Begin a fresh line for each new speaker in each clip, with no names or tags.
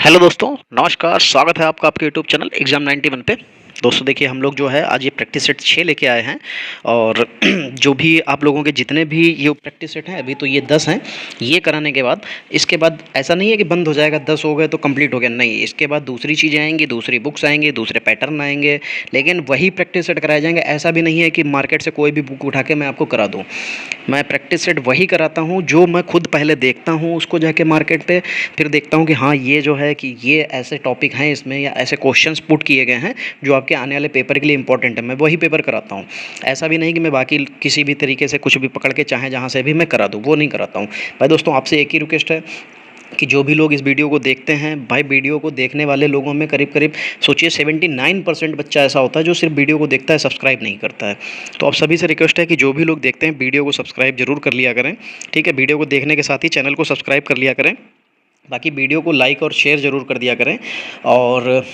Hello दोस्तों, नमस्कार। स्वागत है आपका आपके यूट्यूब चैनल एग्जाम 91 पे। दोस्तों देखिए, हम लोग जो है आज ये प्रैक्टिस सेट 6 लेके आए हैं। और जो भी आप लोगों के जितने भी ये प्रैक्टिस सेट हैं, अभी तो ये 10 हैं। ये कराने के बाद इसके बाद ऐसा नहीं है कि बंद हो जाएगा, 10 हो गए तो कंप्लीट हो गया, नहीं। इसके बाद दूसरी चीज़ें आएंगी, दूसरी बुक्स आएंगी, दूसरे पैटर्न आएंगे, लेकिन वही प्रैक्टिस सेट कराए जाएंगे। ऐसा भी नहीं है कि मार्केट से कोई भी बुक उठा के मैं आपको करा दूँ। मैं प्रैक्टिस सेट वही कराता हूँ जो मैं खुद पहले देखता हूँ उसको जाके मार्केट पे, फिर देखता हूँ कि हाँ ये जो है कि ये ऐसे टॉपिक हैं इसमें, या ऐसे क्वेश्चंस पुट किए गए हैं जो आपके आने वाले पेपर के लिए इंपॉर्टेंट है। मैं वही पेपर कराता हूँ। ऐसा भी नहीं कि मैं बाकी किसी भी तरीके से कुछ भी पकड़ के चाहे जहाँ से भी मैं करा दूँ, वो नहीं कराता हूँ। भाई दोस्तों, आपसे एक ही रिक्वेस्ट है कि जो भी लोग इस वीडियो को देखते हैं, भाई वीडियो को देखने वाले लोगों में करीब करीब सोचिए 79% बच्चा ऐसा होता है जो सिर्फ वीडियो को देखता है, सब्सक्राइब नहीं करता है। तो आप सभी से रिक्वेस्ट है कि जो भी लोग देखते हैं वीडियो को सब्सक्राइब जरूर कर लिया करें, ठीक है। वीडियो को देखने के साथ ही चैनल को सब्सक्राइब कर लिया करें। बाकी वीडियो को लाइक और शेयर ज़रूर कर दिया करें। और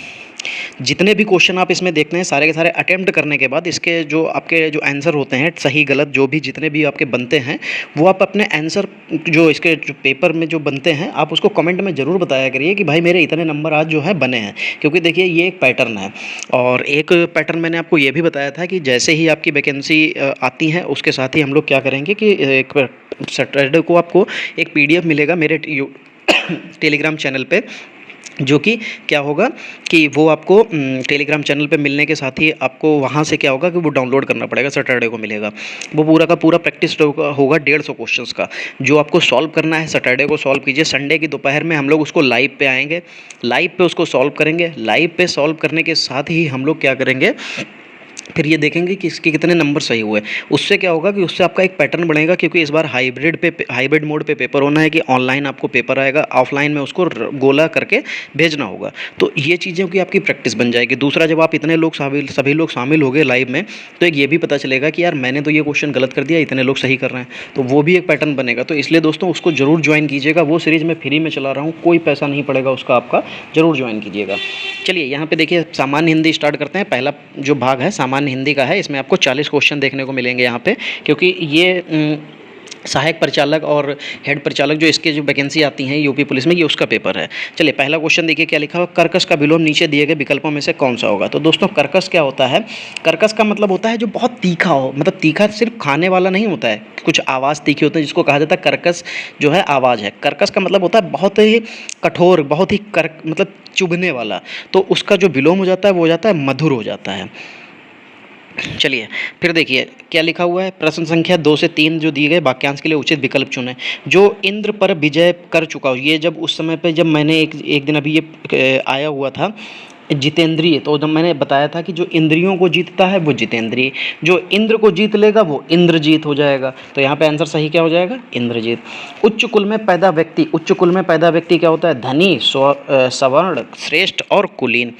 जितने भी क्वेश्चन आप इसमें देखते हैं, सारे के सारे अटेम्प्ट करने के बाद इसके जो आपके जो आंसर होते हैं, सही गलत जो भी जितने भी आपके बनते हैं, वो आप अपने आंसर जो इसके जो पेपर में जो बनते हैं, आप उसको कमेंट में ज़रूर बताया करिए कि भाई मेरे इतने नंबर आज जो है बने हैं। क्योंकि देखिए, ये एक पैटर्न है। और एक पैटर्न मैंने आपको ये भी बताया था कि जैसे ही आपकी वैकेंसी आती है, उसके साथ ही हम लोग क्या करेंगे कि एक सैटरडे को आपको एक PDF मिलेगा मेरे टेलीग्राम चैनल पे, जो कि क्या होगा कि वो आपको टेलीग्राम चैनल पे मिलने के साथ ही आपको वहाँ से क्या होगा कि वो डाउनलोड करना पड़ेगा। सैटरडे को मिलेगा। वो पूरा का पूरा प्रैक्टिस होगा 150 क्वेश्चंस का, जो आपको सॉल्व करना है। सैटरडे को सॉल्व कीजिए, संडे की दोपहर में हम लोग उसको लाइव पे आएंगे, लाइव पे उसको सॉल्व करेंगे। लाइव पे सॉल्व करने के साथ ही हम लोग क्या करेंगे, फिर ये देखेंगे कि इसके कितने नंबर सही हुए। उससे क्या होगा कि उससे आपका एक पैटर्न बनेगा, क्योंकि इस बार हाइब्रिड मोड पे पेपर होना है कि ऑनलाइन आपको पेपर आएगा, ऑफलाइन में उसको गोला करके भेजना होगा। तो ये चीज़ों की आपकी प्रैक्टिस बन जाएगी। दूसरा, जब आप इतने लोग सभी लोग शामिल हो गए लाइव में, तो एक ये भी पता चलेगा कि यार मैंने तो ये क्वेश्चन गलत कर दिया, इतने लोग सही कर रहे हैं, तो वो भी एक पैटर्न बनेगा। तो इसलिए दोस्तों उसको ज़रूर ज्वाइन कीजिएगा। वो सीरीज़ मैं फ्री में चला रहा हूँ, कोई पैसा नहीं पड़ेगा उसका, आपका ज़रूर ज्वाइन कीजिएगा। चलिए यहाँ पे देखिए, सामान्य हिंदी स्टार्ट करते हैं। पहला जो भाग है सामान्य हिंदी का है। इसमें आपको 40 क्वेश्चन देखने को मिलेंगे यहाँ पे, क्योंकि ये सहायक परिचालक और हेड परिचालक जो इसके जो वैकेंसी आती हैं यूपी पुलिस में, ये उसका पेपर है। चलिए पहला क्वेश्चन देखिए क्या लिखा हुआ, कर्कश का विलोम नीचे दिए गए विकल्पों में से कौन सा होगा। तो दोस्तों, कर्कश क्या होता है? कर्कश का मतलब होता है जो बहुत तीखा हो। मतलब तीखा सिर्फ खाने वाला नहीं होता है, कुछ आवाज़ तीखी होती है जिसको कहा जाता है कर्कश जो है आवाज़ है। कर्कश का मतलब होता है बहुत ही कठोर, बहुत ही मतलब चुभने वाला। तो उसका जो विलोम हो जाता है वो हो जाता है मधुर हो जाता है। चलिए फिर देखिए क्या लिखा हुआ है, प्रश्न संख्या 2 से 3 जो दिए गए वाक्यांश के लिए उचित विकल्प चुनें। जो इंद्र पर विजय कर चुका हो, ये जब उस समय पे जब मैंने एक दिन अभी ये आया हुआ था जितेंद्रिय, तो जब मैंने बताया था कि जो इंद्रियों को जीतता है वो जितेंद्रिय, जो इंद्र को जीत लेगा वो इंद्रजीत हो जाएगा। तो यहाँ पे आंसर सही क्या हो जाएगा? इंद्रजीत। उच्च कुल में पैदा व्यक्ति, उच्च कुल में पैदा व्यक्ति क्या होता है? धनी, सवर्ण, श्रेष्ठ और कुलीन।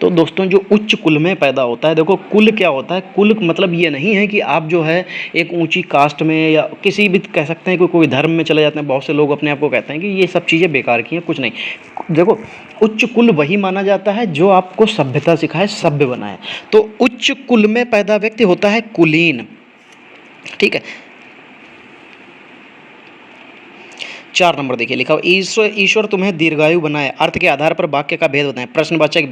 तो दोस्तों, जो उच्च कुल में पैदा होता है, देखो कुल क्या होता है? कुल मतलब ये नहीं है कि आप जो है एक ऊंची कास्ट में या किसी भी कह सकते हैं कि कोई धर्म में चले जाते हैं। बहुत से लोग अपने आप को कहते हैं कि ये सब चीज़ें बेकार की हैं, कुछ नहीं। देखो, उच्च कुल वही माना जाता है जो आपको सभ्यता सिखाए, सभ्य बनाए। तो उच्च कुल में पैदा व्यक्ति होता है कुलीन, ठीक है। 4 नंबर देखिए लिखा हुआ, ईश्वर तुम्हें दीर्घायु बनाए, अर्थ के आधार पर वाक्य का भेद बताएं। प्रश्नवाचक,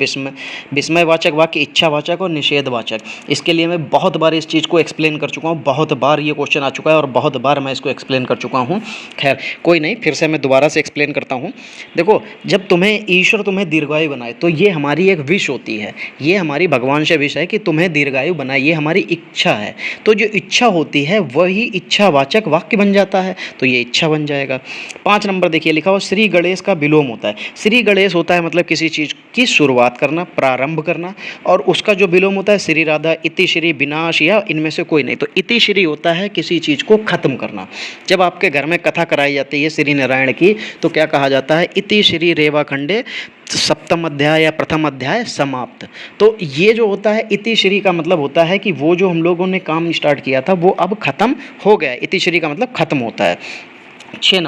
विस्मयवाचक वाक्य, इच्छावाचक और निषेधवाचक। इसके लिए मैं बहुत बार इस चीज़ को एक्सप्लेन कर चुका हूँ, बहुत बार ये क्वेश्चन आ चुका है और बहुत बार मैं इसको एक्सप्लेन कर चुका हूँ। खैर कोई नहीं, फिर से मैं दोबारा से एक्सप्लेन करता हूँ। देखो, जब ईश्वर तुम्हें दीर्घायु बनाए, तो ये हमारी एक विश होती है, ये हमारी भगवान से विश है कि तुम्हें दीर्घायु बनाए, ये हमारी इच्छा है। तो जो इच्छा होती है वही इच्छावाचक वाक्य बन जाता है, तो ये इच्छा बन जाएगा। 5 नंबर देखिए लिखा हुआ, श्री गणेश का विलोम होता है। श्री गणेश होता है मतलब किसी चीज़ की शुरुआत करना, प्रारंभ करना, और उसका जो विलोम होता है श्री राधा, इति श्री, विनाश, या इनमें से कोई नहीं। तो इति श्री होता है किसी चीज़ को खत्म करना। जब आपके घर में कथा कराई जाती है श्री नारायण की, तो क्या कहा जाता है? इति श्री रेवा खंडे सप्तम अध्याय या प्रथम अध्याय समाप्त। तो ये जो होता है इति श्री का मतलब होता है कि वो जो हम लोगों ने काम स्टार्ट किया था वो अब खत्म हो गया। इति श्री का मतलब खत्म होता है। 6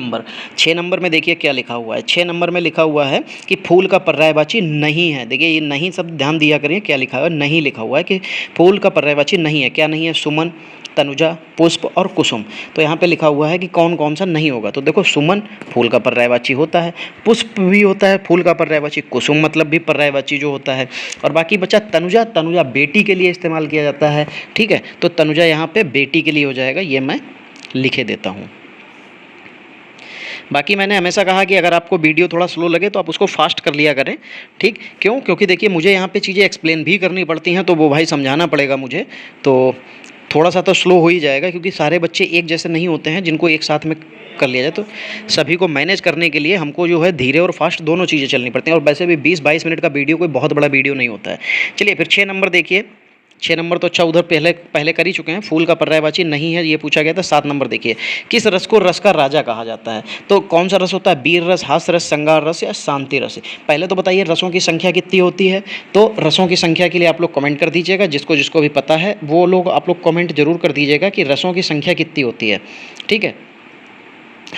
नंबर में देखिए क्या लिखा हुआ है। 6 नंबर में लिखा हुआ है कि फूल का पर्यायवाची नहीं है। देखिए ये नहीं शब्द ध्यान दिया करिए, क्या लिखा हुआ है? नहीं लिखा हुआ है कि फूल का पर्यायवाची नहीं है। क्या नहीं है? सुमन, तनुजा, पुष्प और कुसुम। तो यहाँ पे लिखा हुआ है कि कौन कौन सा नहीं होगा। तो देखो सुमन फूल का पर्यायवाची होता है, पुष्प भी होता है फूल का पर्यायवाची, कुसुम मतलब भी पर्यायवाची जो होता है, और बाकी बचा तनुजा। तनुजा बेटी के लिए इस्तेमाल किया जाता है, ठीक है। तो तनुजा यहाँ पे बेटी के लिए हो जाएगा, ये मैं लिखे देता हूँ। बाकी मैंने हमेशा कहा कि अगर आपको वीडियो थोड़ा स्लो लगे तो आप उसको फास्ट कर लिया करें, ठीक। क्यों? क्योंकि देखिए मुझे यहाँ पे चीज़ें एक्सप्लेन भी करनी पड़ती हैं, तो वो भाई समझाना पड़ेगा मुझे, तो थोड़ा सा तो स्लो हो ही जाएगा, क्योंकि सारे बच्चे एक जैसे नहीं होते हैं जिनको एक साथ में कर लिया जाए। तो सभी को मैनेज करने के लिए हमको जो है धीरे और फास्ट दोनों चीज़ें चलनी पड़ती हैं। और वैसे भी 20-22 मिनट का वीडियो कोई बहुत बड़ा वीडियो नहीं होता है। चलिए फिर 6 नंबर देखिए। 6 नंबर तो अच्छा उधर पहले कर ही चुके हैं, फूल का पर्यायवाची नहीं है, ये पूछा गया था। 7 नंबर देखिए, किस रस को रस का राजा कहा जाता है? तो कौन सा रस होता है? वीर रस, हास्य रस, श्रृंगार रस या शांति रस? पहले तो बताइए रसों की संख्या कितनी होती है। तो रसों की संख्या के लिए आप लोग कमेंट कर दीजिएगा, जिसको जिसको भी पता है वो लोग आप लोग कमेंट जरूर कर दीजिएगा कि रसों की संख्या कितनी होती है, ठीक है।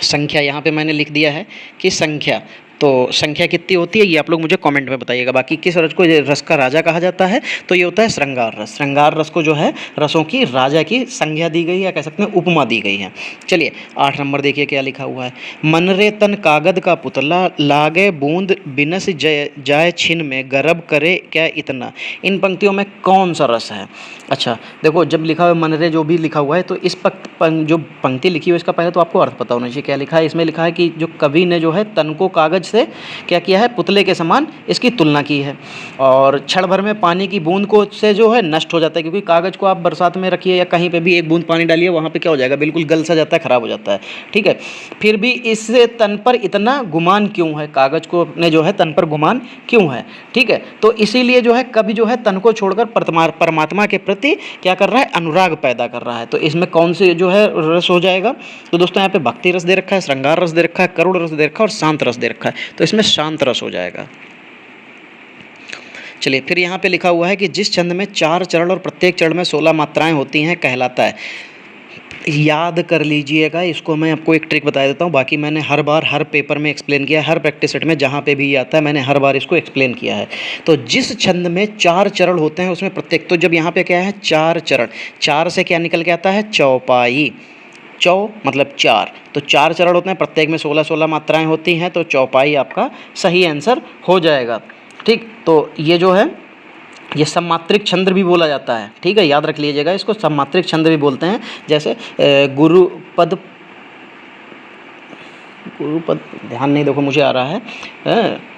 संख्या यहाँ पे मैंने लिख दिया है कि संख्या, तो संख्या कितनी होती है ये आप लोग मुझे कमेंट में बताइएगा। बाकी किस रस को रस का राजा कहा जाता है? तो ये होता है श्रृंगार रस। श्रृंगार रस को जो है रसों की राजा की संज्ञा दी गई है, या कह सकते हैं उपमा दी गई है। चलिए 8 नंबर देखिए क्या लिखा हुआ है। मनरे तन कागद का पुतला, लागे बूंद बिनस जाए छिन में, गरब करे क्या इतना? इन पंक्तियों में कौन सा रस है? अच्छा देखो, जब लिखा हुआ मनरे जो भी लिखा हुआ है, तो इस जो पंक्ति लिखी हुई है इसका पहले तो आपको अर्थ पता होना चाहिए। क्या लिखा है इसमें? लिखा है कि जो कवि ने जो है तन को कागज से क्या किया है? पुतले के समान इसकी तुलना की है, और क्षण भर में पानी की बूंद को से जो है नष्ट हो जाता है, क्योंकि कागज को आप बरसात में रखिए या कहीं पे भी एक बूंद पानी डालिए, वहाँ पे क्या हो जाएगा? बिल्कुल गल सा जाता है, खराब हो जाता है, ठीक है। फिर भी इससे तन पर इतना गुमान क्यों है? कागज को अपने जो है तन पर गुमान क्यों है, ठीक है। तो इसीलिए जो है कवि जो है तन को छोड़कर परमात्मा के प्रति क्या कर रहा है? अनुराग पैदा कर रहा है। तो इसमें कौन से जो है रस हो जाएगा? तो दोस्तों यहाँ पे भक्ति रस दे रखा है, श्रृंगार रस दे रखा है, करुण रस दे रखा है और शांत रस दे रखा है। तो इसमें शांत रस हो जाएगा। चलिए फिर यहाँ पे लिखा हुआ है कि जिस छंद में 4 चरण और प्रत्येक चरण में 16 मात्राएं होती हैं कहलाता है। याद कर लीजिएगा, इसको मैं आपको एक ट्रिक बता देता हूँ। बाकी मैंने हर बार हर पेपर में एक्सप्लेन किया है, हर प्रैक्टिस सेट में जहाँ पे भी ये आता है मैंने हर बार इसको एक्सप्लेन किया है। तो जिस छंद में 4 चरण होते हैं उसमें प्रत्येक, तो जब यहाँ पे क्या है 4 चरण, 4 से क्या निकल के आता है? चौपाई। चौ मतलब 4, तो 4 चरण होते हैं, प्रत्येक में 16-16 मात्राएं होती हैं, तो चौपाई आपका सही आंसर हो जाएगा, ठीक। तो ये जो है ये सममात्रिक छंद भी बोला जाता है, ठीक है, याद रख लीजिएगा इसको, सममात्रिक छंद भी बोलते हैं। जैसे गुरुपद, ध्यान नहीं, देखो मुझे आ रहा है।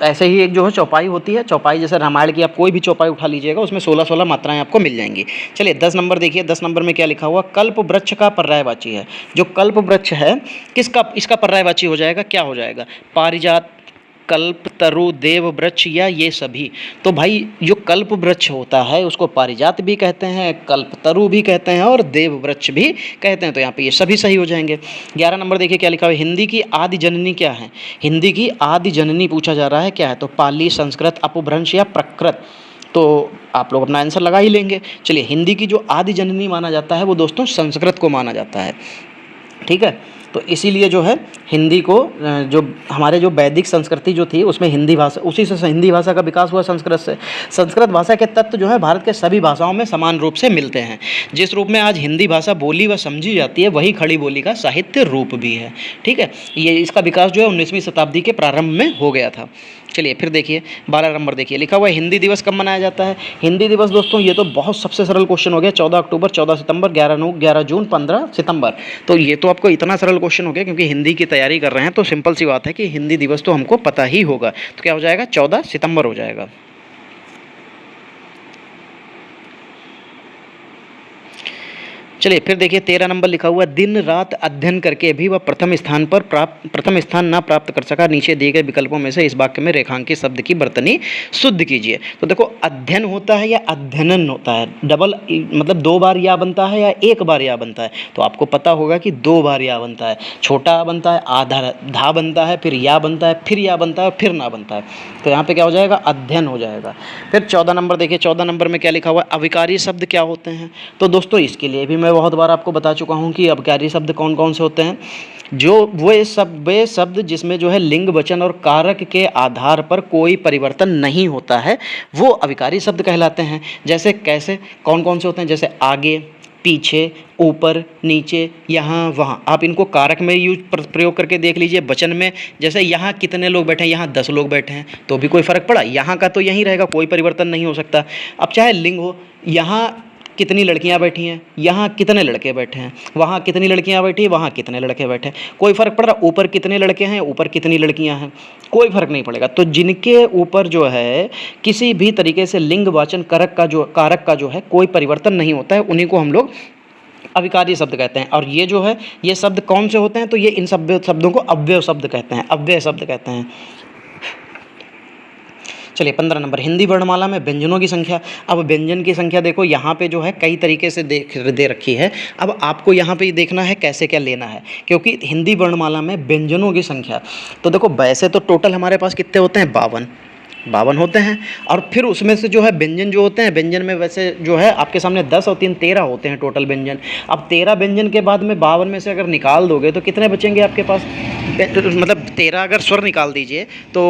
ऐसे ही एक जो है चौपाई होती है, चौपाई जैसे रामायण की आप कोई भी चौपाई उठा लीजिएगा उसमें 16-16 मात्राएं आपको मिल जाएंगी। चलिए 10 नंबर देखिए। 10 नंबर में क्या लिखा हुआ? कल्प वृक्ष का पर्यायवाची है। जो कल्प वृक्ष है किसका, इसका पर्यायवाची हो जाएगा, क्या हो जाएगा? पारिजात, कल्प तरु, देव वृक्ष या ये सभी। तो भाई जो कल्प वृक्ष होता है उसको पारिजात भी कहते हैं, कल्प तरु भी कहते हैं और देव वृक्ष भी कहते हैं। तो यहाँ पे ये सभी सही हो जाएंगे। 11 नंबर देखिए क्या लिखा हुआ है। हिंदी की आदि जननी क्या है? हिंदी की आदि जननी पूछा जा रहा है, क्या है? तो पाली, संस्कृत, अपभ्रंश या प्रकृत। तो आप लोग अपना आंसर लगा ही लेंगे। चलिए हिंदी की जो आदि जननी माना जाता है वो दोस्तों संस्कृत को माना जाता है, ठीक है। तो इसीलिए जो है हिंदी को, जो हमारे जो वैदिक संस्कृति जो थी उसमें हिंदी भाषा, उसी से हिंदी भाषा का विकास हुआ संस्कृत से। संस्कृत भाषा के तत्व जो है भारत के सभी भाषाओं में समान रूप से मिलते हैं। जिस रूप में आज हिंदी भाषा बोली व समझी जाती है वही खड़ी बोली का साहित्य रूप भी है, ठीक है। ये इसका विकास जो है 19वीं शताब्दी के प्रारंभ में हो गया था। चलिए फिर देखिए 12 नंबर देखिए लिखा हुआ है हिंदी दिवस कब मनाया जाता है? हिंदी दिवस दोस्तों ये तो बहुत सबसे सरल क्वेश्चन हो गया। 14 अक्टूबर, 14 सितंबर, 11 जून, 15 सितंबर। तो ये तो आपको इतना सरल क्वेश्चन हो गया, क्योंकि हिंदी की तैयारी कर रहे हैं तो सिंपल सी बात है कि हिंदी दिवस तो हमको पता ही होगा। तो क्या हो जाएगा? 14 सितंबर हो जाएगा। चलिए फिर देखिए 13 नंबर लिखा हुआ है दिन रात अध्ययन करके भी वह प्रथम स्थान ना प्राप्त कर सका। नीचे दिए गए विकल्पों में से इस वाक्य में रेखांकित शब्द की वर्तनी शुद्ध कीजिए। तो देखो अध्ययन होता है या अध्ययनन होता है, डबल मतलब 2 बार या बनता है या 1 बार या बनता है? तो आपको पता होगा कि 2 बार या बनता है। छोटा आ बनता है, आधा धा बनता है, फिर या बनता है, फिर या बनता है, फिर ना बनता है। तो यहाँ पे क्या हो जाएगा? अध्ययन हो जाएगा। फिर 14 नंबर देखिए। 14 नंबर में क्या लिखा हुआ है? अविकारी शब्द क्या होते हैं? तो दोस्तों इसके लिए भी मैं बहुत बार आपको बता चुका हूं कि अविकारी शब्द कौन कौन से होते हैं। जो वे शब्द जिसमें जो है लिंग, वचन और कारक के आधार पर कोई परिवर्तन नहीं होता है वो अविकारी शब्द कहलाते हैं। जैसे कैसे, कौन कौन से होते हैं? जैसे आगे, पीछे, ऊपर, नीचे, यहाँ, वहाँ। आप इनको कारक में यूज प्रयोग करके देख लीजिए। वचन में जैसे यहाँ कितने लोग बैठे हैं, यहाँ 10 लोग बैठे हैं, तो भी कोई फ़र्क पड़ा? यहाँ का तो यहीं रहेगा, कोई परिवर्तन नहीं हो सकता। अब चाहे लिंग हो, यहाँ कितनी लड़कियां बैठी हैं, यहाँ कितने लड़के बैठे हैं, वहाँ कितनी लड़कियां बैठी हैं, वहाँ कितने लड़के बैठे हैं, कोई फ़र्क पड़ रहा? ऊपर कितने लड़के हैं, ऊपर कितनी लड़कियां हैं, कोई फ़र्क नहीं पड़ेगा। तो जिनके ऊपर जो है किसी भी तरीके से लिंग वाचन कारक का जो है कोई परिवर्तन नहीं होता है, उन्हीं को हम लोग अविकार्य शब्द कहते हैं। और ये जो है ये शब्द कौन से होते हैं? तो ये इन शब्दों को अव्यय शब्द कहते हैं, अव्यय शब्द कहते हैं। चलिए 15 नंबर, हिंदी वर्णमाला में व्यंजनों की संख्या। अब व्यंजन की संख्या देखो यहाँ पे जो है कई तरीके से दे रखी है। अब आपको यहाँ पे देखना है कैसे क्या लेना है, क्योंकि हिंदी वर्णमाला में व्यंजनों की संख्या, तो देखो वैसे तो टोटल हमारे पास कितने होते हैं? 52 होते हैं। और फिर उसमें से जो है व्यंजन जो होते हैं, व्यंजन में वैसे जो है आपके सामने 10 और 3 13 होते हैं टोटल व्यंजन। अब 13 व्यंजन के बाद में 52 में से अगर निकाल दोगे तो कितने बचेंगे आपके पास? मतलब 13 अगर स्वर निकाल दीजिए तो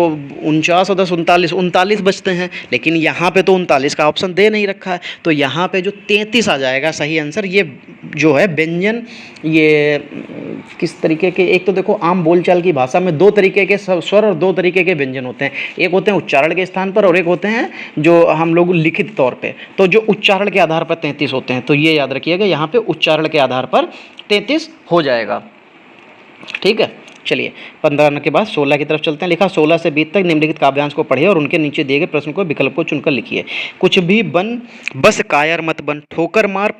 49 और 10 39 बचते हैं। लेकिन यहाँ पे तो 39 का ऑप्शन दे नहीं रखा है, तो यहाँ पे जो 33 आ जाएगा सही आंसर। ये जो है व्यंजन, ये किस तरीके के, एक तो देखो आम बोलचाल की भाषा में 2 तरीके के स्वर और 2 तरीके के व्यंजन होते हैं। एक होते हैं उच्चारण के स्थान पर और एक होते हैं जो हम लोग लिखित तौर पे। तो जो उच्चारण के आधार पर 33 होते हैं, तो ये याद रखिएगा, यहाँ पे उच्चारण के आधार पर 33 हो जाएगा। ठीक है, चलिए 15 के बाद 16 की तरफ चलते हैं। लिखा 16 से 20 तक निम्नलिखित काव्यांश को पढ़िए और उनके नीचे दिए गए प्रश्न को विकल्प को चुनकर लिखिए। कुछ भी बन बस कायर मत बन, ठोकर मार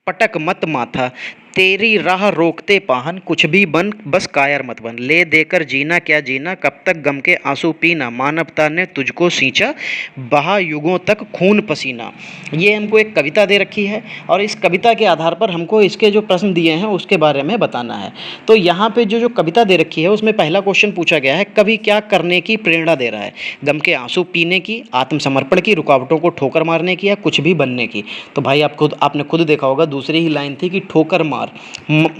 पटक मत माथा, तेरी राह रोकते पाहन, कुछ भी बन बस कायर मत बन, ले देकर जीना क्या जीना, कब तक गम के आंसू पीना, मानवता ने तुझको सींचा, बहा युगों तक खून पसीना। ये हमको एक कविता दे रखी है और इस कविता के आधार पर हमको इसके जो प्रश्न दिए हैं उसके बारे में बताना है। तो यहाँ पे जो कविता दे रखी है उसमें पहला क्वेश्चन पूछा गया है, कवि क्या करने की प्रेरणा दे रहा है? गम के आंसू पीने की, आत्मसमर्पण की, रुकावटों को ठोकर मारने की, या कुछ भी बनने की? तो भाई आपने खुद देखा होगा, दूसरी ही लाइन थी कि ठोकर मार,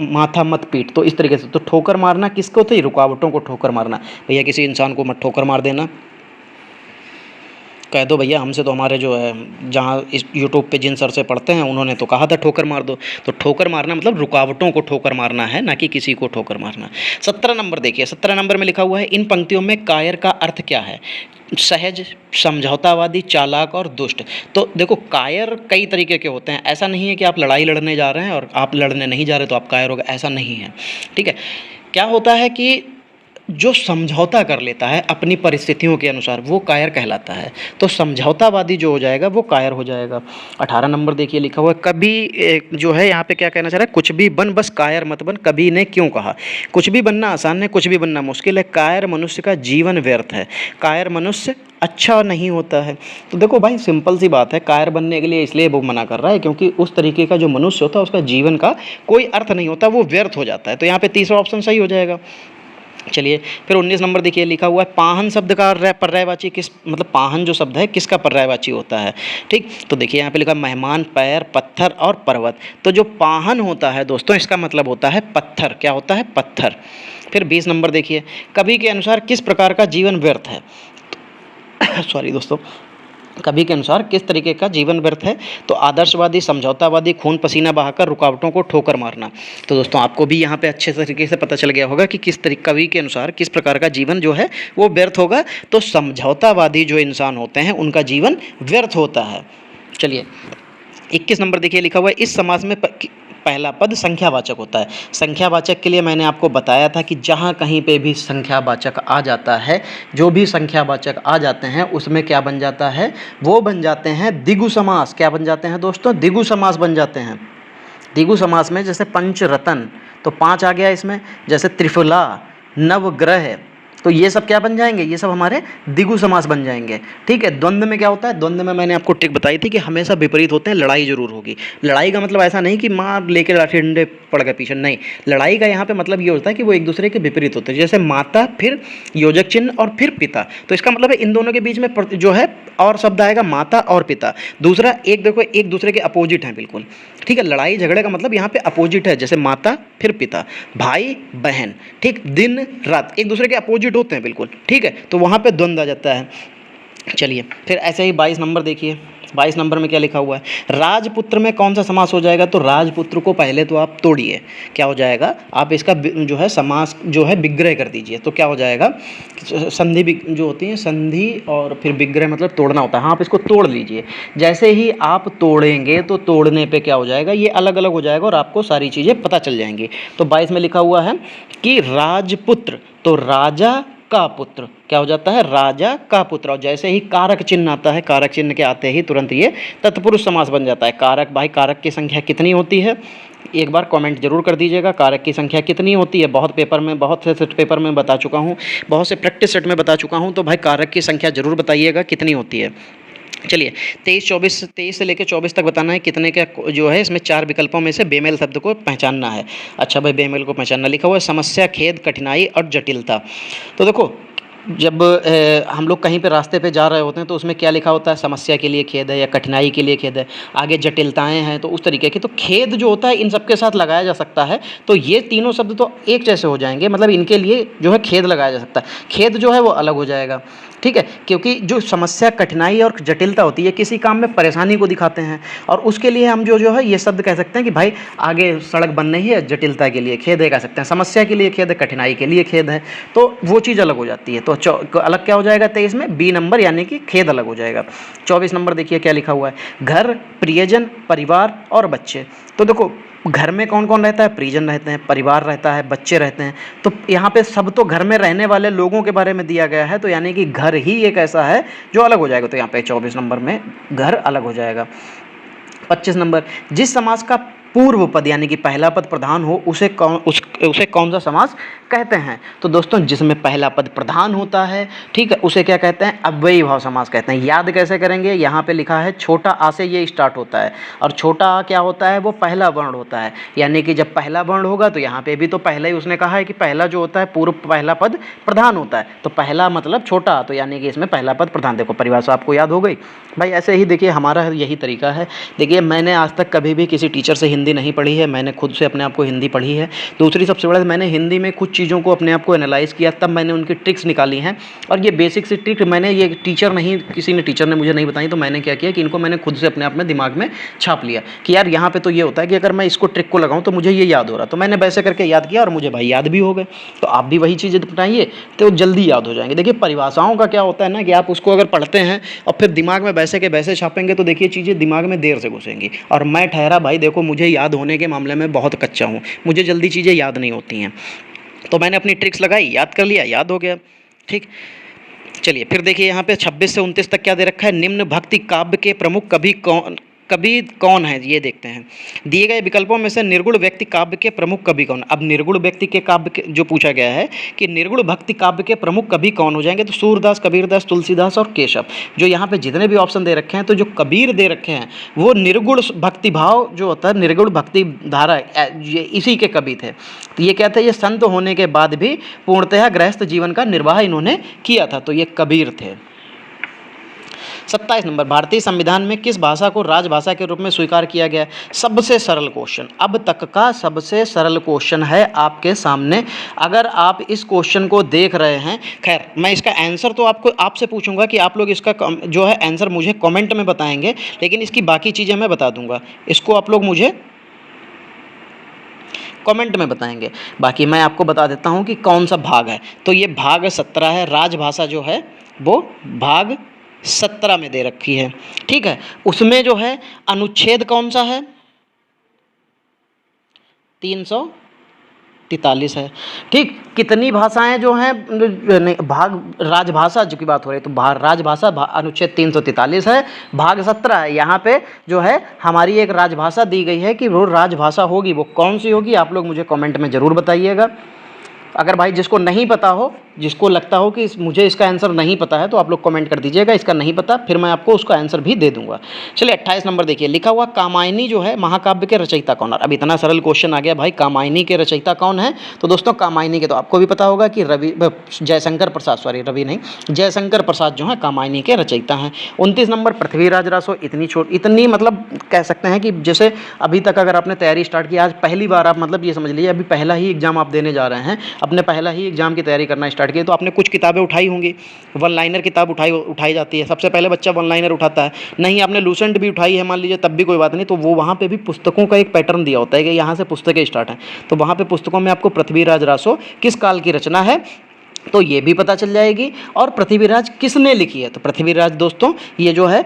माथा मत पीट। तो इस तरीके से तो ठोकर मारना किसको थी? रुकावटों को ठोकर मारना। भैया किसी इंसान को मत ठोकर मार देना, कह दो भैया हमसे तो हमारे जो है जहाँ इस यूट्यूब पे जिन सर से पढ़ते हैं उन्होंने तो कहा था ठोकर मार दो। तो ठोकर मारना मतलब रुकावटों को ठोकर मारना है, ना कि किसी को ठोकर मारना। 17 नंबर देखिए, 17 नंबर में लिखा हुआ है, इन पंक्तियों में कायर का अर्थ क्या है? सहज, समझौतावादी, चालाक और दुष्ट। तो देखो कायर कई तरीके के होते हैं, ऐसा नहीं है कि आप लड़ाई लड़ने जा रहे हैं और आप लड़ने नहीं जा रहे तो आप कायर हो गए, ऐसा नहीं है। ठीक है, क्या होता है कि जो समझौता कर लेता है अपनी परिस्थितियों के अनुसार वो कायर कहलाता है। तो समझौतावादी जो हो जाएगा वो कायर हो जाएगा। 18 नंबर देखिए लिखा हुआ है, कभी जो है यहाँ पे क्या कहना चाह रहा है? कुछ भी बन बस कायर मत बन, कवि ने क्यों कहा? कुछ भी बनना आसान है, कुछ भी बनना मुश्किल है, कायर मनुष्य का जीवन व्यर्थ है, कायर मनुष्य अच्छा नहीं होता है। तो देखो भाई सिंपल सी बात है, कायर बनने के लिए इसलिए वो मना कर रहा है क्योंकि उस तरीके का जो मनुष्य होता है उसका जीवन का कोई अर्थ नहीं होता, वो व्यर्थ हो जाता है। तो यहाँ पे तीसरा ऑप्शन सही हो जाएगा। चलिए फिर 19 नंबर देखिए लिखा हुआ है, पाहन शब्द का पर्यायवाची किस, मतलब पाहन जो शब्द है किसका पर्यायवाची होता है? ठीक, तो देखिए यहाँ पे लिखा मेहमान, पैर, पत्थर और पर्वत। तो जो पाहन होता है दोस्तों इसका मतलब होता है पत्थर। क्या होता है? पत्थर। फिर 20 नंबर देखिए, कवि के अनुसार किस प्रकार का जीवन व्यर्थ है? सॉरी दोस्तों, कवि के अनुसार किस तरीके का जीवन व्यर्थ है? तो आदर्शवादी, समझौतावादी, खून पसीना बहाकर, रुकावटों को ठोकर मारना। तो दोस्तों आपको भी यहाँ पे अच्छे तरीके से पता चल गया होगा कि किस तरीके कवि के अनुसार किस प्रकार का जीवन जो है वो व्यर्थ होगा। तो समझौतावादी जो इंसान होते हैं उनका जीवन व्यर्थ होता है। चलिए 21 नंबर देखिए लिखा हुआ है, इस समास में पहला पद संख्यावाचक होता है। संख्यावाचक के लिए मैंने आपको बताया था कि जहाँ कहीं पे भी संख्यावाचक आ जाता है, जो भी संख्यावाचक आ जाते हैं उसमें क्या बन जाता है? वो बन जाते हैं द्विगु समास। क्या बन जाते हैं दोस्तों? द्विगु समास बन जाते हैं। द्विगु समास में जैसे पंचरत्न, तो 5 आ गया इसमें, जैसे त्रिफला, नवग्रह, तो ये सब क्या बन जाएंगे? ये सब हमारे द्विगु समास बन जाएंगे। ठीक है, द्वंद्व में क्या होता है? द्वंद्व में मैंने आपको ट्रिक बताई थी कि हमेशा विपरीत होते हैं, लड़ाई जरूर होगी। लड़ाई का मतलब ऐसा नहीं कि मार लेके लाठी डंडे पड़ गए पीछे, नहीं। लड़ाई का यहाँ पे मतलब ये होता है कि वो एक दूसरे के विपरीत होते हैं। जैसे माता, फिर योजक चिन्ह और फिर पिता, तो इसका मतलब है इन दोनों के बीच में जो है और शब्द आएगा माता और पिता। दूसरा एक देखो, एक दूसरे के अपोजिट हैं बिल्कुल। ठीक है, लड़ाई झगड़े का मतलब यहाँ पे अपोजिट है, जैसे माता फिर पिता, भाई बहन, ठीक, दिन रात, एक दूसरे के अपोजिट होते हैं बिल्कुल। ठीक है, तो वहाँ पे द्वंद्व आ जाता है। चलिए फिर ऐसे ही 22 नंबर देखिए, 22 नंबर में क्या लिखा हुआ है, राजपुत्र में कौन सा समास हो जाएगा, तो राजपुत्र को पहले तो आप तोड़िए, क्या हो जाएगा, आप इसका जो है समास जो है विग्रह कर दीजिए, तो क्या हो जाएगा, संधि जो होती है संधि और फिर विग्रह मतलब तोड़ना होता है, हाँ आप इसको तोड़ लीजिए। जैसे ही आप तोड़ेंगे तो तोड़ने पे क्या हो जाएगा, ये अलग अलग हो जाएगा और आपको सारी चीज़ें पता चल जाएंगी। तो 22 में लिखा हुआ है कि राजपुत्र, तो राजा का पुत्र क्या हो जाता है, राजा का पुत्र, और जैसे ही कारक चिन्ह आता है, कारक चिन्ह के आते ही तुरंत ये तत्पुरुष समास बन जाता है। कारक, भाई कारक की संख्या कितनी होती है, एक बार कमेंट जरूर कर दीजिएगा, कारक की संख्या कितनी होती है। बहुत पेपर में, बहुत से सेट पेपर में बता चुका हूँ, बहुत से प्रैक्टिस सेट में बता चुका हूँ, तो भाई कारक की संख्या जरूर बताइएगा कितनी होती है। चलिए 23 से लेकर 24 तक बताना है कितने का जो है, इसमें 4 विकल्पों में से बेमेल शब्द को पहचानना है। अच्छा भाई, बेमेल को पहचानना लिखा हुआ है, समस्या, खेद, कठिनाई और जटिलता। तो देखो जब हम लोग कहीं पे रास्ते पे जा रहे होते हैं तो उसमें क्या लिखा होता है, समस्या के लिए खेद है या कठिनाई के लिए खेद है, आगे जटिलताएं हैं तो उस तरीके की, तो खेद जो होता है इन सबके साथ लगाया जा सकता है। तो ये तीनों शब्द तो एक जैसे हो जाएंगे, मतलब इनके लिए जो है खेद लगाया जा सकता है, खेद जो है वो अलग हो जाएगा, ठीक है, क्योंकि जो समस्या, कठिनाई और जटिलता होती है किसी काम में परेशानी को दिखाते हैं, और उसके लिए हम जो है ये शब्द कह सकते हैं कि भाई आगे सड़क बन रही है, जटिलता के लिए खेद है कह सकते हैं, समस्या के लिए खेद है, कठिनाई के लिए खेद है, तो वो चीज़ अलग हो जाती है। तो अलग क्या हो जाएगा 23 में, बी नंबर यानी कि खेद अलग हो जाएगा। 24 नंबर देखिए क्या लिखा हुआ है, घर, प्रियजन, परिवार और बच्चे। तो देखो घर में कौन कौन रहता है, परिजन रहते हैं, परिवार रहता है, बच्चे रहते हैं, तो यहाँ पे सब तो घर में रहने वाले लोगों के बारे में दिया गया है, तो यानी कि घर ही एक ऐसा है जो अलग हो जाएगा, तो यहाँ पे 24 नंबर में घर अलग हो जाएगा। 25 नंबर, जिस समास का पूर्व पद यानी कि पहला पद प्रधान हो उसे कौन सा समास कहते हैं। तो दोस्तों जिसमें पहला पद प्रधान होता है, ठीक है, उसे क्या कहते हैं, अव्ययी भाव समास कहते हैं। याद कैसे करेंगे, यहाँ पे लिखा है छोटा आ से ये स्टार्ट होता है, और छोटा आ क्या होता है, वो पहला वर्ण होता है, यानी कि जब पहला वर्ण होगा तो यहाँ पे भी तो पहला ही उसने कहा है कि पहला जो होता है पूर्व पहला पद प्रधान होता है, तो पहला मतलब छोटा, तो यानी कि इसमें पहला पद प्रधान। देखो परिभाषा आपको याद हो गई भाई, ऐसे ही देखिए हमारा यही तरीका है। देखिए मैंने आज तक कभी भी किसी टीचर से हिंदी नहीं पढ़ी है, मैंने खुद से अपने आप को हिंदी पढ़ी है। दूसरी सबसे बड़ा, मैंने हिंदी में कुछ चीज़ों को अपने आप को एनालाइज़ किया, तब मैंने उनकी ट्रिक्स निकाली हैं, और ये बेसिक सी ट्रिक मैंने, ये टीचर नहीं, किसी ने टीचर ने मुझे नहीं बताई, तो मैंने क्या किया कि इनको मैंने खुद से अपने आप में दिमाग में छाप लिया कि यार यहाँ पे तो ये होता है कि अगर मैं इसको ट्रिक को लगाऊँ तो मुझे ये याद हो रहा, तो मैंने वैसे करके याद किया और मुझे भाई याद भी हो गए। तो आप भी वही चीज़ें अपनाइए तो जल्दी याद हो जाएंगे। देखिए परिभाषाओं का क्या होता है ना कि आप उसको अगर पढ़ते हैं और फिर दिमाग में वैसे के वैसे छापेंगे तो देखिए चीज़ें दिमाग में देर से घुसेंगी, और मैं ठहरा भाई देखो मुझे याद होने के मामले में बहुत कच्चा हूँ, मुझे जल्दी चीज़ें याद नहीं होती हैं, तो मैंने अपनी ट्रिक्स लगाई, याद कर लिया, याद हो गया, ठीक। चलिए फिर देखिए यहाँ पे 26 से 29 तक क्या दे रखा है, निम्न भक्ति काव्य के प्रमुख कवि कौन है, ये देखते हैं। दिए गए विकल्पों में से निर्गुण व्यक्ति काव्य के प्रमुख कवि कौन। अब निर्गुण व्यक्ति के काव्य के जो पूछा गया है कि निर्गुण भक्ति काव्य के प्रमुख कवि कौन हो जाएंगे, तो सूरदास, कबीरदास, तुलसीदास और केशव। जो यहाँ पे जितने भी ऑप्शन दे रखे हैं, तो जो कबीर दे रखे हैं वो निर्गुण भक्ति भाव जो होता है, निर्गुण भक्ति धारा, ये इसी के कवि थे। तो ये क्या थे, ये संत होने के बाद भी पूर्णतः गृहस्थ जीवन का निर्वाह इन्होंने किया था, तो ये कबीर थे। 27 नंबर, भारतीय संविधान में किस भाषा को राजभाषा के रूप में स्वीकार किया गया है। सबसे सरल क्वेश्चन, अब तक का सबसे सरल क्वेश्चन है आपके सामने। अगर आप इस क्वेश्चन को देख रहे हैं, खैर मैं इसका आंसर तो आपसे पूछूंगा कि आप लोग इसका जो है आंसर मुझे कमेंट में बताएंगे, लेकिन इसकी बाकी चीज़ें मैं बता दूंगा, इसको आप लोग मुझे कमेंट में बताएंगे। बाकी मैं आपको बता देता हूं कि कौन सा भाग है, तो ये भाग 17 है, राजभाषा जो है वो भाग 17 में दे रखी है, ठीक है। उसमें जो है अनुच्छेद कौन सा है, 343 है, ठीक। कितनी भाषाएं जो हैं, भाग राजभाषा जो की बात हो रही है, तो राजभाषा अनुच्छेद 343 है, भाग 17 है। यहाँ पे जो है हमारी एक राजभाषा दी गई है कि वो राजभाषा होगी, वो कौन सी होगी आप लोग मुझे कमेंट में ज़रूर बताइएगा। अगर भाई जिसको नहीं पता हो, जिसको लगता हो कि मुझे इसका आंसर नहीं पता है, तो आप लोग कमेंट कर दीजिएगा इसका नहीं पता, फिर मैं आपको उसका आंसर भी दे दूंगा। चलिए 28 नंबर देखिए, लिखा हुआ कामायनी जो है महाकाव्य के रचयिता कौन है। अब इतना सरल क्वेश्चन आ गया भाई, कामायनी के रचयिता कौन है। तो दोस्तों कामायनी के तो आपको भी पता होगा कि जयशंकर प्रसाद जो है कामायनी के रचयिता हैं। 29 नंबर, पृथ्वीराज रासो। इतनी मतलब कह सकते हैं कि जैसे अभी तक अगर आपने तैयारी स्टार्ट की, आज पहली बार आप मतलब ये समझ लीजिए अभी पहला ही एग्जाम आप देने जा रहे हैं, अपने पहला ही एग्जाम की तैयारी करना स्टार्ट स्टार्ट किया तो आपने कुछ किताबें उठाई होंगी, वन लाइनर किताब उठाई जाती है, सबसे पहले बच्चा वन लाइनर उठाता है। नहीं आपने लूसेंट भी उठाई है मान लीजिए, तब भी कोई बात नहीं, तो वो वहाँ पे भी पुस्तकों का एक पैटर्न दिया होता है कि यहाँ से पुस्तकें स्टार्ट हैं, तो वहाँ पे पुस्तकों में आपको पृथ्वीराज रासो किस काल की रचना है तो ये भी पता चल जाएगी। और पृथ्वीराज किसने लिखी है, तो पृथ्वीराज दोस्तों ये जो है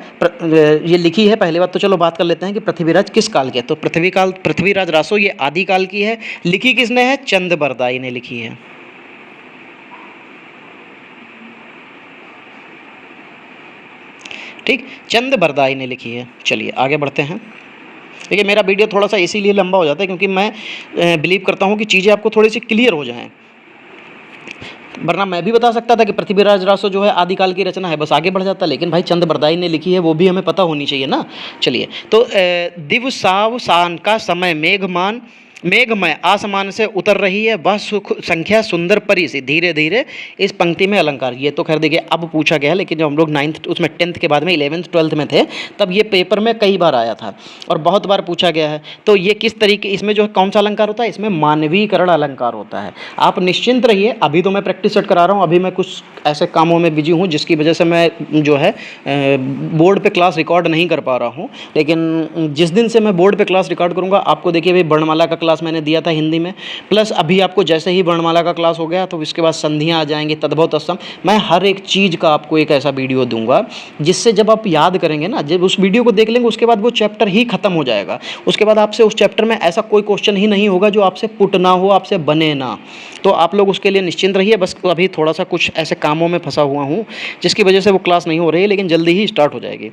ये लिखी है, पहली बात तो चलो बात कर लेते हैं कि पृथ्वीराज किस काल की है। तो पृथ्वीराज रासो ये आदि काल की है। लिखी किसने है, चंद बरदाई ने लिखी है। ठीक, चंद बरदाई ने लिखी है। चलिए आगे बढ़ते हैं। देखिए मेरा वीडियो थोड़ा सा इसीलिए लंबा हो जाता है क्योंकि मैं बिलीव करता हूँ कि चीज़ें आपको थोड़ी सी क्लियर हो जाएं, वरना मैं भी बता सकता था कि पृथ्वीराज रासो जो है आदिकाल की रचना है, बस आगे बढ़ जाता, लेकिन भाई चंद बरदाई ने लिखी है वो भी हमें पता होनी चाहिए ना। चलिए तो दिव साव सान का समय मेघमय आसमान से उतर रही है, वह सुख संख्या सुंदर परी सी धीरे धीरे इस पंक्ति में अलंकार। ये तो खैर देखिए अब पूछा गया है, लेकिन जब हम लोग 9th उसमें 10th के बाद में 11th 12th में थे तब ये पेपर में कई बार आया था और बहुत बार पूछा गया है। तो ये किस तरीके, इसमें जो है कौन सा अलंकार होता है, इसमें मानवीकरण अलंकार होता है। आप निश्चिंत रहिए, अभी तो मैं प्रैक्टिस सेट करा रहा हूँ, अभी मैं कुछ ऐसे कामों में बिजी हूँ जिसकी वजह से मैं जो है बोर्ड पे क्लास रिकॉर्ड नहीं कर पा रहा हूँ, लेकिन जिस दिन से मैं बोर्ड पे क्लास रिकॉर्ड करूँगा आपको देखिए भाई वर्णमाला का क्लास मैंने दिया था हिंदी में, प्लस अभी आपको जैसे ही वर्णमाला का क्लास हो गया तो इसके बाद संधियाँ आ जाएंगी, तद्भव तत्सम, मैं हर एक चीज़ का आपको एक ऐसा वीडियो दूंगा जिससे जब आप याद करेंगे ना, जब उस वीडियो को देख लेंगे उसके बाद वो चैप्टर ही खत्म हो जाएगा, उसके बाद आपसे उस चैप्टर में ऐसा कोई क्वेश्चन ही नहीं होगा जो आपसे पुट ना हो, आपसे बने ना। तो आप लोग उसके लिए निश्चिंत रहिए। बस अभी थोड़ा सा कुछ ऐसे कामों में फंसा हुआ हूँ जिसकी वजह से वो क्लास नहीं हो रही है, लेकिन जल्दी ही स्टार्ट हो जाएगी।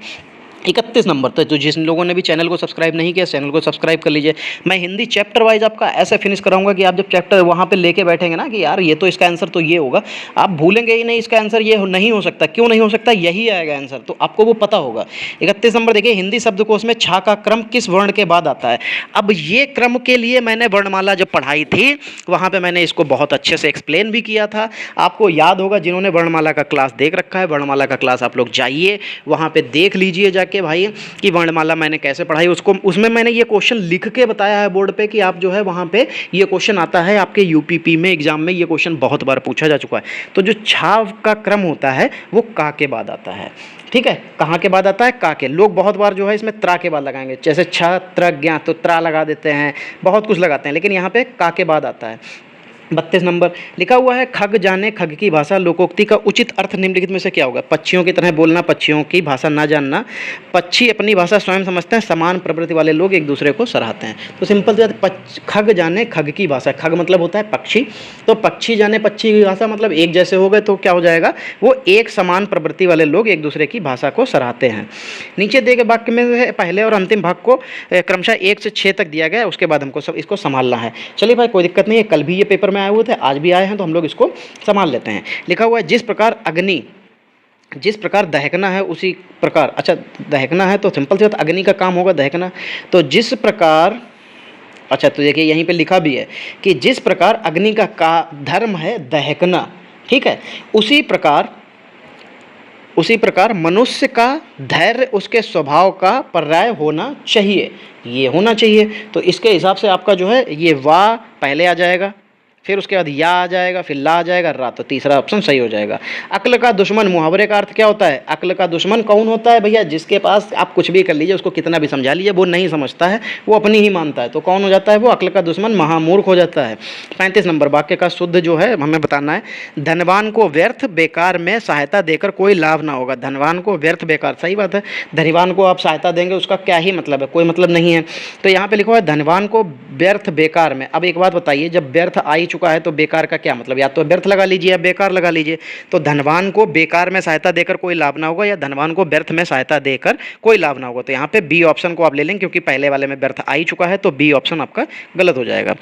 31 नंबर तक, तो जिन लोगों ने भी चैनल को सब्सक्राइब नहीं किया चैनल को सब्सक्राइब कर लीजिए। मैं हिंदी चैप्टर वाइज आपका ऐसे फिनिश कराऊंगा कि आप जब चैप्टर वहाँ पे लेके बैठेंगे ना कि यार ये तो इसका आंसर तो ये होगा, आप भूलेंगे ही नहीं इसका आंसर ये नहीं हो सकता, क्यों नहीं हो सकता, यही आएगा आंसर, तो आपको वो पता होगा। 31 नंबर देखिए, हिंदी शब्दकोश में छा का क्रम किस वर्ण के बाद आता है। अब ये क्रम के लिए मैंने वर्णमाला जब पढ़ाई थी वहाँ पर मैंने इसको बहुत अच्छे से एक्सप्लेन भी किया था, आपको याद होगा। जिन्होंने वर्णमाला का क्लास देख रखा है, वर्णमाला का क्लास आप लोग जाइए वहाँ पर देख लीजिए जाके भाई कि वर्णमाला मैंने कैसे पढ़ाई, उसको उसमें मैंने ये क्वेश्चन लिख के बताया है बोर्ड पे कि आप जो है वहाँ पे ये क्वेश्चन आता है आपके यूपीपी में एग्जाम में, ये क्वेश्चन बहुत बार पूछा जा चुका है। तो जो छाव का क्रम होता है वो का के बाद आता है, ठीक है। कहाँ के बाद आता है, का के। लोग बहुत बार जो है इसमें त्रा के बाद लगाएंगे, जैसे छत्रज्ञ तो त्रा लगा देते हैं, बहुत कुछ लगाते हैं, लेकिन यहाँ पे का के बाद आता है। 32 नंबर लिखा हुआ है, खग जाने खग की भाषा लोकोक्ति का उचित अर्थ निम्नलिखित में से क्या होगा। पक्षियों की तरह बोलना, पक्षियों की भाषा ना जानना, पक्षी अपनी भाषा स्वयं समझते हैं, समान प्रवृत्ति वाले लोग एक दूसरे को सराहते हैं। तो सिंपल सी बात, खग जाने खग की भाषा, खग मतलब होता है पक्षी, तो पक्षी जाने पक्षी की भाषा मतलब एक जैसे हो गए तो क्या हो जाएगा, वो एक समान प्रवृत्ति वाले लोग एक दूसरे की भाषा को सराहते हैं। नीचे दिए गए वाक्य में पहले और अंतिम भाग को क्रमशः 1 से 6 तक दिया गया है, उसके बाद हमको सब इसको संभालना है। चलिए भाई कोई दिक्कत नहीं है, कल भी ये पेपर आए हुए थे, आज भी आए हैं, तो हम लोग इसको संभाल लेते हैं। लिखा हुआ है, जिस प्रकार अग्नि जिस प्रकार दहकना है उसी प्रकार, अच्छा दहकना है तो सिंपल सी बात अग्नि का काम होगा दहकना, तो जिस प्रकार, अच्छा तो देखिए यहीं पे लिखा भी है कि जिस प्रकार अग्नि का धर्म है दहकना, ठीक है, उसी प्रकार मनुष्य का धैर्य उसके स्वभाव का पर्याय होना चाहिए, ये होना चाहिए। तो इसके हिसाब से आपका जो है ये वाह पहले आ जाएगा, फिर उसके बाद या आ जाएगा, फिर ला आ जाएगा, रा, तो तीसरा ऑप्शन सही हो जाएगा। अक्ल का दुश्मन, मुहावरे का अर्थ क्या होता है, अक्ल का दुश्मन कौन होता है भैया, जिसके पास आप कुछ भी कर लीजिए, उसको कितना भी समझा लीजिए वो नहीं समझता है, वो अपनी ही मानता है, तो कौन हो जाता है वो, अक्ल का दुश्मन महामूर्ख हो जाता है। 35 नंबर वाक्य का शुद्ध जो है हमें बताना है, धनवान को व्यर्थ बेकार में सहायता देकर कोई लाभ ना होगा। धनवान को व्यर्थ बेकार, सही बात है, धनवान को आप सहायता देंगे उसका क्या ही मतलब है, कोई मतलब नहीं है। तो यहाँ पे लिखा हुआ है धनवान को व्यर्थ बेकार में। अब एक बात बताइए, जब व्यर्थ आ ही चुका है तो बेकार का क्या मतलब, या तो व्यर्थ लगा लीजिए या बेकार लगा लीजिए। तो धनवान को बेकार में सहायता देकर कोई लाभ ना होगा, या धनवान को व्यर्थ में सहायता देकर कोई लाभ ना होगा। तो यहाँ पे बी ऑप्शन को आप ले लेंगे, क्योंकि पहले वाले में व्यर्थ आ ही चुका है, तो बी ऑप्शन आपका गलत हो जाएगा।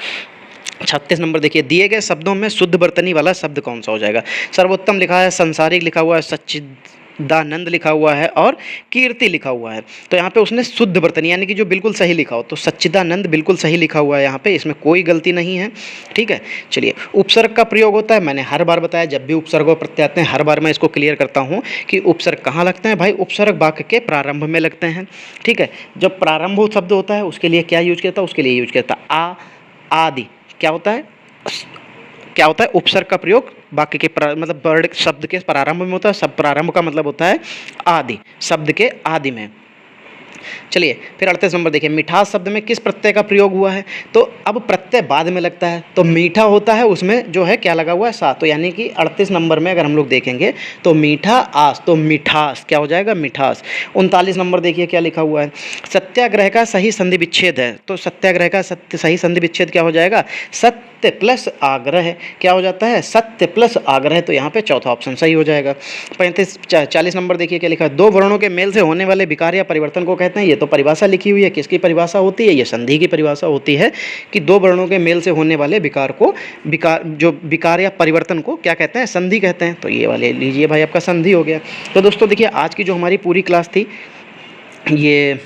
36 नंबर देखिए, दिए गए शब्दों में शुद्ध बर्तनी वाला शब्द कौन सा हो जाएगा। सर्वोत्तम लिखा है, संसारिक लिखा हुआ है, सच्चिदानंद लिखा हुआ है और कीर्ति लिखा हुआ है। तो यहाँ पे उसने शुद्ध बर्तनी यानी कि जो बिल्कुल सही लिखा हो, तो सच्चिदानंद बिल्कुल सही लिखा हुआ है यहाँ पे, इसमें कोई गलती नहीं है, ठीक है। चलिए, उपसर्ग का प्रयोग होता है, मैंने हर बार बताया, जब भी उपसर्ग और प्रत्यय आते हैं हर बार मैं इसको क्लियर करता हूँ कि उपसर्ग कहाँ लगते हैं भाई, उपसर्ग वाक्य के प्रारंभ में लगते हैं, ठीक है। जब प्रारंभ शब्द होता है उसके लिए क्या यूज किया था, उसके लिए यूज किया था आ, आदि, क्या होता है क्या होता है, उपसर्ग का प्रयोग वाक्य के मतलब वर्ड शब्द के प्रारंभ में होता है। सब प्रारंभ का मतलब होता है आदि, शब्द के आदि में। चलिए फिर 38 नंबर देखिए, मिठास शब्द में किस प्रत्यय का प्रयोग हुआ है। तो अब प्रत्यय बाद में लगता है, तो मीठा होता है उसमें जो है क्या लगा हुआ है, सा। तो यानी कि 38 नंबर में अगर हम लोग देखेंगे तो मीठा आस, तो मिठास क्या हो जाएगा, मिठास। 39 नंबर देखिए क्या लिखा हुआ है, सत्याग्रह का सही संधि विच्छेद है। तो सत्याग्रह का सही संधि विच्छेद क्या हो जाएगा, सत्य प्लस आग्रह। क्या हो जाता है, सत्य प्लस आग्रह। तो यहाँ पे चौथा ऑप्शन सही हो जाएगा। 40 नंबर देखिए क्या लिखा है, दो वर्णों के मेल से होने वाले विकार या परिवर्तन को कहते हैं। ये तो परिभाषा लिखी हुई है, किसकी परिभाषा होती है, ये संधि की परिभाषा होती है कि दो वर्णों के मेल से होने वाले विकार को, विकार या परिवर्तन को क्या कहते हैं, संधि कहते हैं। तो ये वाले लीजिए भाई, आपका संधि हो गया। तो दोस्तों देखिए आज की जो हमारी पूरी क्लास थी ये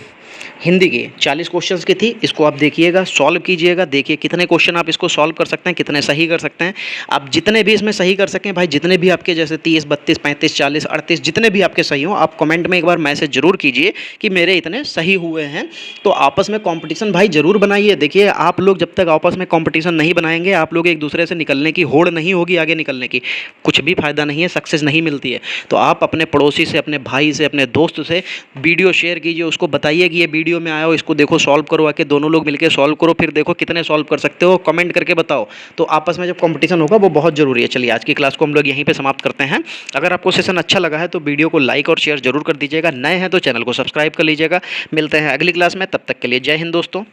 हिंदी की 40 क्वेश्चंस की थी। इसको आप देखिएगा, सॉल्व कीजिएगा, देखिए कितने क्वेश्चन आप इसको सॉल्व कर सकते हैं, कितने सही कर सकते हैं। आप जितने भी इसमें सही कर सकें भाई, जितने भी आपके जैसे 30, 32, 35, 40, 38 जितने भी आपके सही हों, आप कमेंट में एक बार मैसेज जरूर कीजिए कि मेरे इतने सही हुए हैं। तो आपस में कॉम्पिटिशन भाई जरूर बनाइए। देखिए आप लोग जब तक आपस में कॉम्पिटिशन नहीं बनाएंगे, आप लोग एक दूसरे से निकलने की होड़ नहीं होगी, आगे निकलने की कुछ भी फायदा नहीं है, सक्सेस नहीं मिलती है। तो आप अपने पड़ोसी से, अपने भाई से, अपने दोस्त से वीडियो शेयर कीजिए, उसको बताइए कि ये वीडियो में आया हो, इसको देखो, सॉल्व करो, आके दोनों लोग मिलकर सॉल्व करो, फिर देखो कितने सॉल्व कर सकते हो, कमेंट करके बताओ। तो आपस में जब कंपटीशन होगा वो बहुत जरूरी है। चलिए आज की क्लास को हम लोग यहीं पे समाप्त करते हैं। अगर आपको सेशन अच्छा लगा है तो वीडियो को लाइक और शेयर जरूर कर दीजिएगा। नए हैं तो चैनल को सब्सक्राइब कर लीजिएगा। मिलते हैं अगली क्लास में, तब तक के लिए जय हिंद दोस्तों।